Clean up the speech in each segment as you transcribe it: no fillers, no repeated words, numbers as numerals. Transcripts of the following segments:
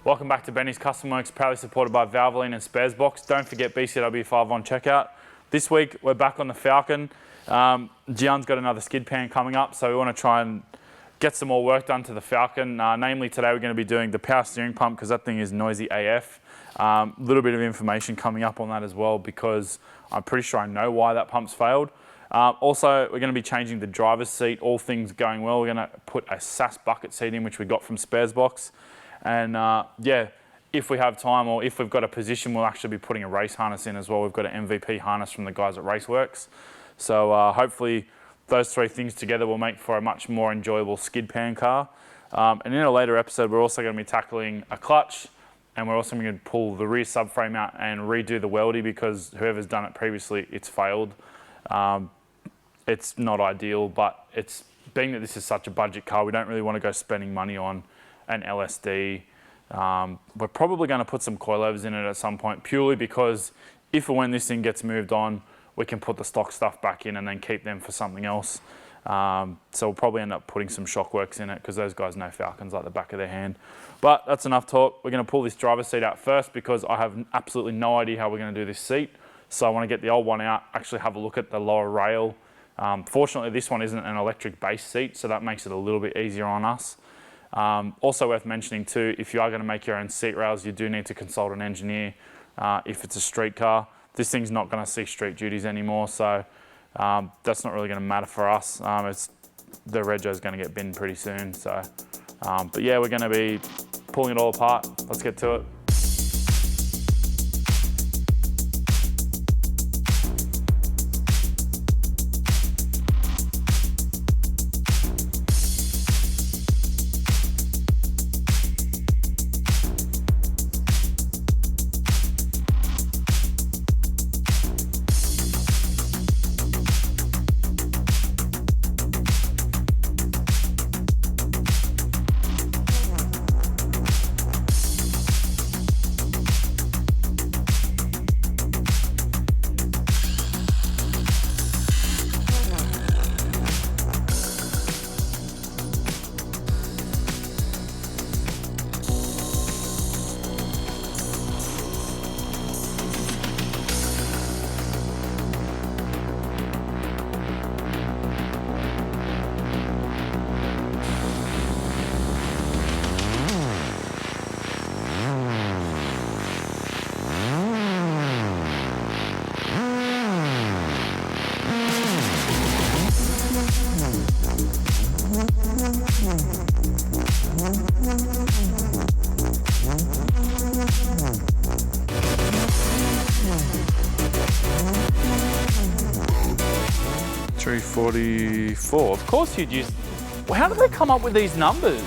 Welcome back to Benny's Custom Works, proudly supported by Valvoline and Sparesbox. Don't forget BCW5 on checkout. This week, we're back on the Falcon. Gian's got another skid pan coming up, so we want to try and get some more work done to the Falcon. Namely, today we're going to be doing the power steering pump because that thing is noisy AF. A little bit of information coming up on that as well because I'm pretty sure I know why that pump's failed. Also, we're going to be changing the driver's seat. All things going well, we're going to put a SAS bucket seat in, which we got from Sparesbox. And yeah, if we have time or if we've got a position, we'll actually be putting a race harness in as well. We've got an MVP harness from the guys at Raceworks. So hopefully those three things together will make for a much more enjoyable skid pan car. And in a later episode, we're also going to be tackling a clutch, and we're also going to pull the rear subframe out and redo the weldy because whoever's done it previously, it's failed. It's not ideal, but it's being that this is such a budget car, we don't really want to go spending money on an LSD. We're probably going to put some coilovers in it at some point, purely because if or when this thing gets moved on, we can put the stock stuff back in and then keep them for something else. So we'll probably end up putting some Shockworks in it because those guys know Falcons like the back of their hand. But that's enough talk. We're going to pull this driver's seat out first because I have absolutely no idea how we're going to do this seat. So I want to get the old one out, actually have a look at the lower rail. Fortunately, this one isn't an electric base seat, so that makes it a little bit easier on us. Also worth mentioning too, if you are going to make your own seat rails, you do need to consult an engineer if it's a street car. This thing's not going to see street duties anymore, so that's not really going to matter for us. The rego is going to get binned pretty soon. So, but yeah, we're going to be pulling it all apart. Let's get to it. $344. Of course you'd use. Well, how did they come up with these numbers?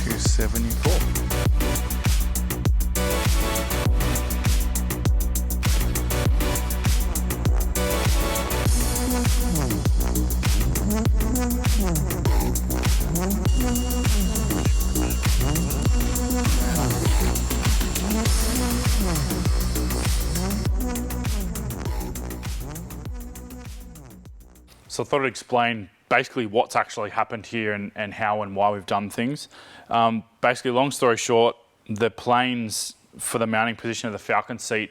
$274. So I thought I'd explain basically what's actually happened here and how and why we've done things. Basically, long story short, the planes for the mounting position of the Falcon seat,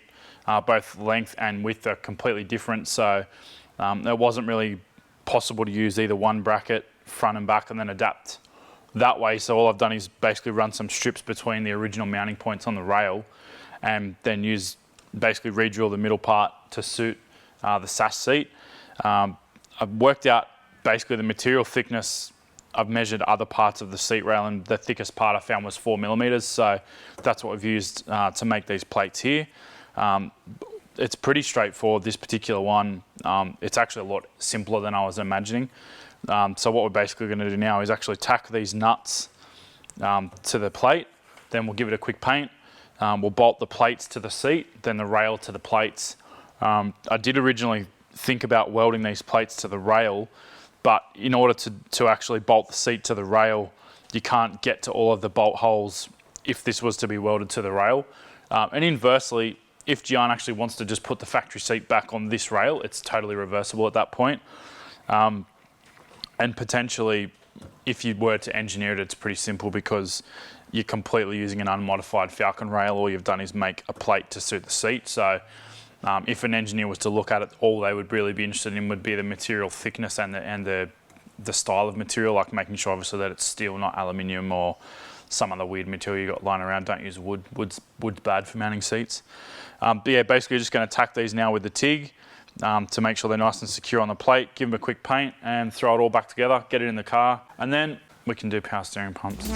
both length and width, are completely different. So it wasn't really possible to use either one bracket, front and back, and then adapt that way. So all I've done is basically run some strips between the original mounting points on the rail and then basically re-drill the middle part to suit the SAS seat. I've worked out basically the material thickness. I've measured other parts of the seat rail, and the thickest part I found was 4 millimeters. So that's what we've used to make these plates here. It's pretty straightforward, this particular one. It's actually a lot simpler than I was imagining. So what we're basically going to do now is actually tack these nuts to the plate. Then we'll give it a quick paint. We'll bolt the plates to the seat, then the rail to the plates. I did originally think about welding these plates to the rail, but in order to actually bolt the seat to the rail, you can't get to all of the bolt holes if this was to be welded to the rail. And inversely, if Gian actually wants to just put the factory seat back on this rail, it's totally reversible at that point. And potentially, if you were to engineer it, it's pretty simple because you're completely using an unmodified Falcon rail. All you've done is make a plate to suit the seat. So if an engineer was to look at it, all they would really be interested in would be the material thickness and the style of material, like making sure obviously that it's steel, not aluminium or some other weird material you got lying around. Don't use wood. Wood's bad for mounting seats. But yeah, basically just going to tack these now with the TIG to make sure they're nice and secure on the plate, give them a quick paint and throw it all back together, get it in the car, and then we can do power steering pumps.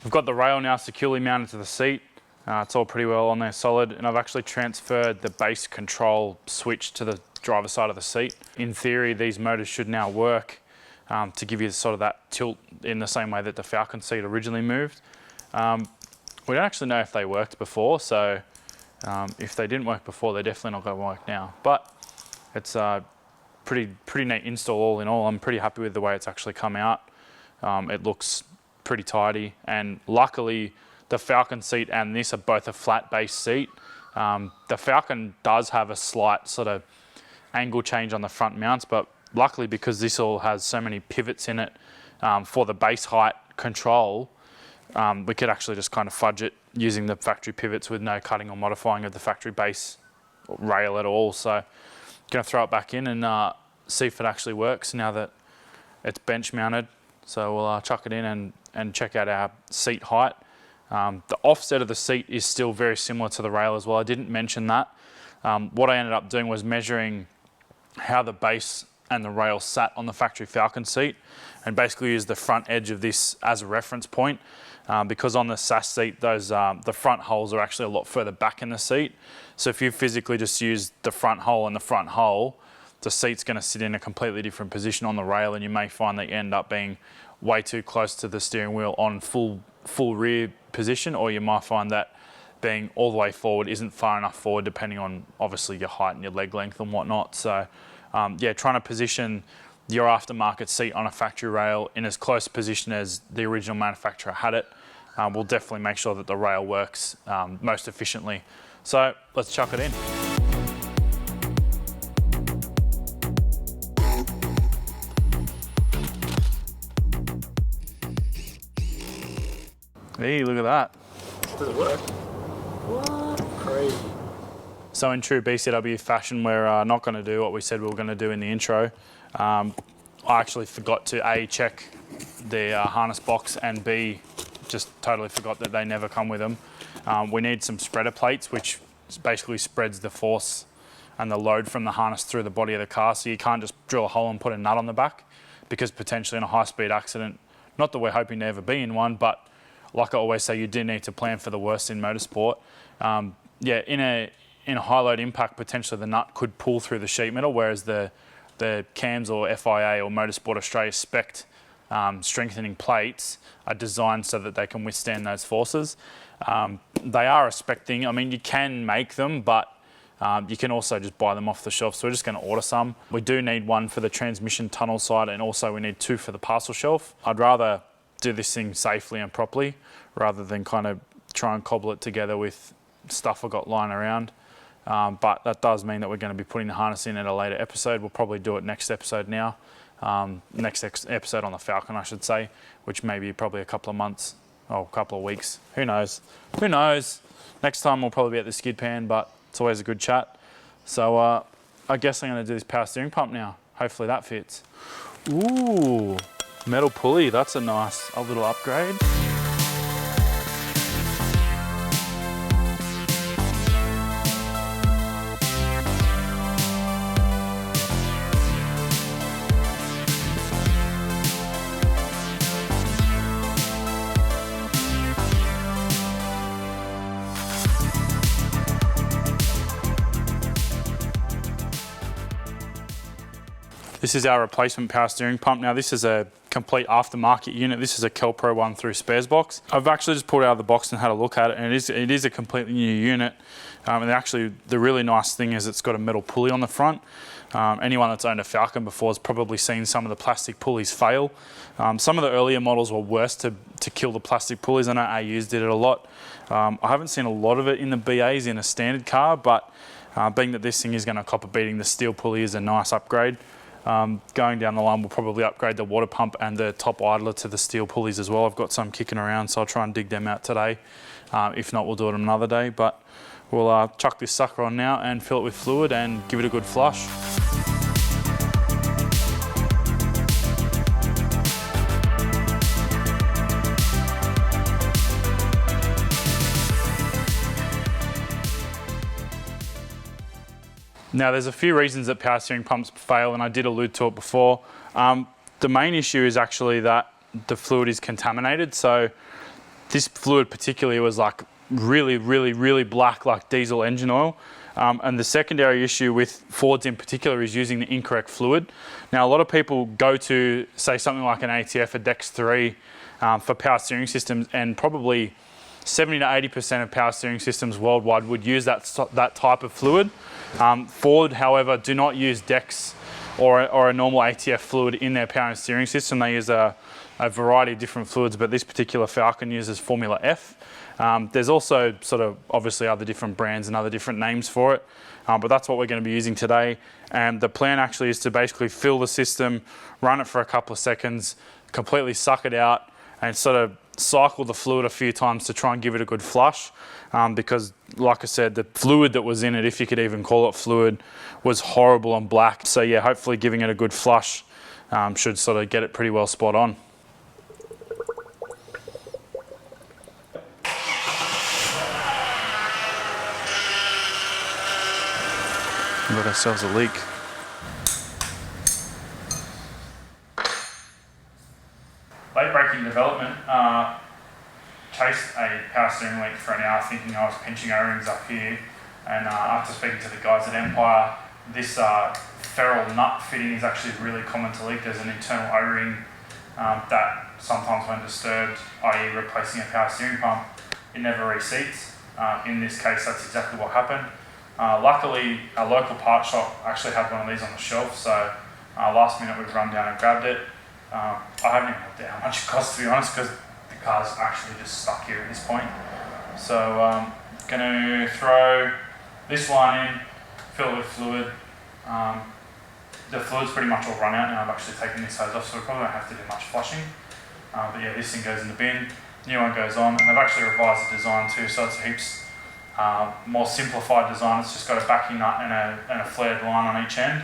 We've got the rail now securely mounted to the seat. It's all pretty well on there, solid, and I've actually transferred the base control switch to the driver's side of the seat. In theory, these motors should now work to give you sort of that tilt in the same way that the Falcon seat originally moved. We don't actually know if they worked before, so if they didn't work before, they're definitely not going to work now. But it's a pretty neat install all in all. I'm pretty happy with the way it's actually come out. It looks pretty tidy, and luckily the Falcon seat and this are both a flat base seat. The Falcon does have a slight sort of angle change on the front mounts, but luckily because this all has so many pivots in it for the base height control, we could actually just kind of fudge it using the factory pivots with no cutting or modifying of the factory base rail at all. So gonna throw it back in and see if it actually works now that it's bench mounted. So we'll chuck it in and check out our seat height. The offset of the seat is still very similar to the rail as well. I didn't mention that. What I ended up doing was measuring how the base and the rail sat on the factory Falcon seat, and basically used the front edge of this as a reference point. Because on the SAS seat, the front holes are actually a lot further back in the seat. So if you physically just use the front hole and the front hole, the seat's going to sit in a completely different position on the rail, and you may find that you end up being way too close to the steering wheel on full rear position, or you might find that being all the way forward isn't far enough forward, depending on obviously your height and your leg length and whatnot. So yeah, trying to position your aftermarket seat on a factory rail in as close a position as the original manufacturer had it will definitely make sure that the rail works most efficiently. So let's chuck it in. Hey, look at that. Does it work? What? Crazy. So in true BCW fashion, we're not going to do what we said we were going to do in the intro. I actually forgot to A, check the harness box, and B, just totally forgot that they never come with them. We need some spreader plates, which basically spreads the force and the load from the harness through the body of the car. So you can't just drill a hole and put a nut on the back, because potentially in a high-speed accident, not that we're hoping to ever be in one, but like I always say, you do need to plan for the worst in motorsport. Yeah, in a high load impact, potentially the nut could pull through the sheet metal, whereas the CAMS or FIA or Motorsport Australia spec'd strengthening plates are designed so that they can withstand those forces. They are a spec thing. I mean, you can make them, but you can also just buy them off the shelf. So we're just going to order some. We do need one for the transmission tunnel side, and also we need two for the parcel shelf. I'd rather do this thing safely and properly rather than kind of try and cobble it together with stuff I've got lying around. But that does mean that we're going to be putting the harness in at a later episode. We'll probably do it next episode now. Next episode on the Falcon, I should say, which may be probably a couple of months or a couple of weeks. Who knows? Who knows? Next time we'll probably be at the skid pan, but it's always a good chat. So I guess I'm going to do this power steering pump now. Hopefully that fits. Ooh. Metal pulley, that's a nice little upgrade. This is our replacement power steering pump. Now this is a complete aftermarket unit. This is a Kelpro one through Sparesbox. I've actually just pulled it out of the box and had a look at it, and it is a completely new unit. And actually, the really nice thing is it's got a metal pulley on the front. Anyone that's owned a Falcon before has probably seen some of the plastic pulleys fail. Some of the earlier models were worse to kill the plastic pulleys. I know AUs did it a lot. I haven't seen a lot of it in the BAs in a standard car, but being that this thing is going to cop a beating, the steel pulley is a nice upgrade. Going down the line, we'll probably upgrade the water pump and the top idler to the steel pulleys as well. I've got some kicking around, so I'll try and dig them out today. If not, we'll do it another day, but we'll chuck this sucker on now and fill it with fluid and give it a good flush. Now, there's a few reasons that power steering pumps fail, and I did allude to it before. The main issue is actually that the fluid is contaminated. So this fluid particularly was like really black, like diesel engine oil. And the secondary issue with Fords in particular is using the incorrect fluid. Now, a lot of people go to, say, something like an ATF, a Dex 3 for power steering systems, and probably 70 to 80% of power steering systems worldwide would use that type of fluid. Ford, however, do not use Dex or a normal ATF fluid in their power and steering system. They use a variety of different fluids, but this particular Falcon uses Formula F. There's also sort of obviously other different brands and other different names for it, but that's what we're going to be using today. And the plan actually is to basically fill the system, run it for a couple of seconds, completely suck it out, and sort of cycle the fluid a few times to try and give it a good flush. Because, like I said, the fluid that was in it, if you could even call it fluid, was horrible and black. So yeah, hopefully giving it a good flush should sort of get it pretty well spot on. We've got ourselves a leak. Late breaking development. Chased a power steering leak for an hour thinking I was pinching O-rings up here, and after speaking to the guys at Empire, this ferrule nut fitting is actually really common to leak. There's an internal O-ring that sometimes when disturbed, i.e. replacing a power steering pump, it never reseats. In this case, that's exactly what happened. Luckily, a local part shop actually had one of these on the shelf, so last minute we've run down and grabbed it. I haven't even looked at how much it costs, to be honest, because the car's actually just stuck here at this point. So going to throw this line in, fill it with fluid. The fluid's pretty much all run out now. I've actually taken this hose off, so we probably won't have to do much flushing. But yeah, this thing goes in the bin, new one goes on, and I've actually revised the design too, so it's a heaps more simplified design. It's just got a backing nut and a flared line on each end,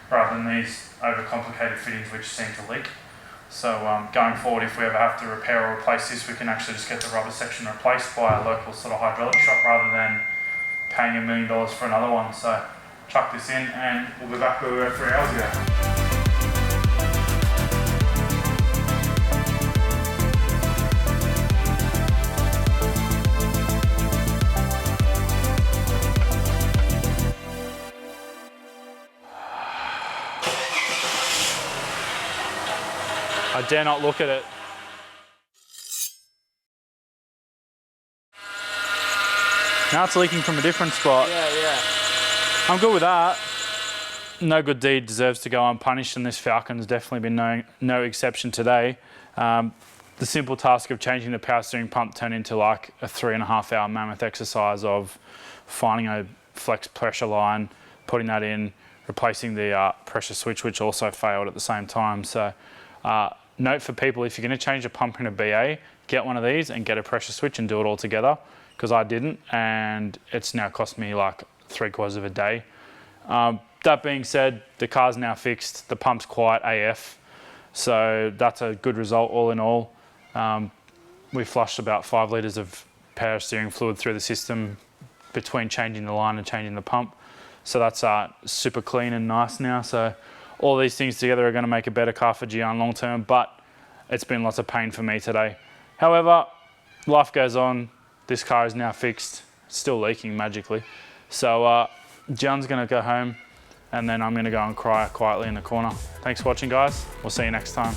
rather than these overcomplicated fittings which seem to leak. So going forward, if we ever have to repair or replace this, we can actually just get the rubber section replaced by a local sort of hydraulic shop rather than paying $1 million for another one. So chuck this in and we'll be back where we were 3 hours ago. I dare not look at it. Now it's leaking from a different spot. Yeah. I'm good with that. No good deed deserves to go unpunished, and this Falcon's definitely been no exception today. The simple task of changing the power steering pump turned into like a 3.5 hour mammoth exercise of finding a flex pressure line, putting that in, replacing the pressure switch, which also failed at the same time. So note for people, if you're going to change a pump in a BA, get one of these and get a pressure switch and do it all together, because I didn't, and it's now cost me like 3/4 of a day. That being said, the car's now fixed, the pump's quiet AF, so that's a good result all in all. We flushed about 5 litres of power steering fluid through the system between changing the line and changing the pump, so that's super clean and nice now. So all these things together are going to make a better car for Gian long term, but it's been lots of pain for me today. However, life goes on. This car is now fixed, still leaking magically. So Gian's going to go home, and then I'm gonna go and cry quietly in the corner. Thanks for watching, guys. We'll see you next time.